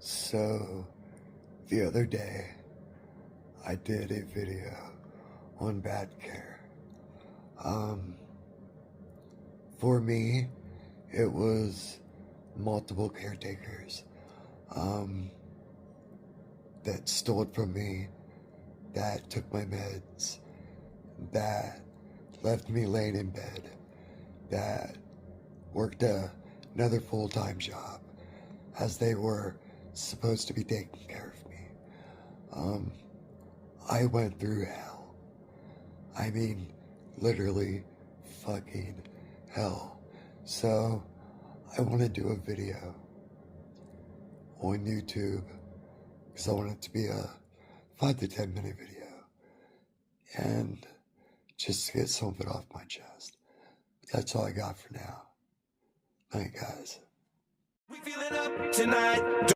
So, the other day, I did a video on bad care. For me, it was multiple caretakers, that stole it from me, that took my meds, that left me laying in bed, that worked another full-time job, as they were supposed to be taking care of me. I went through hell. I mean, literally fucking hell. So, I want to do a video on YouTube, because I want it to be a 5 to 10 minute video, and just to get some of it off my chest. But that's all I got for now. Night, guys. We feeling up tonight.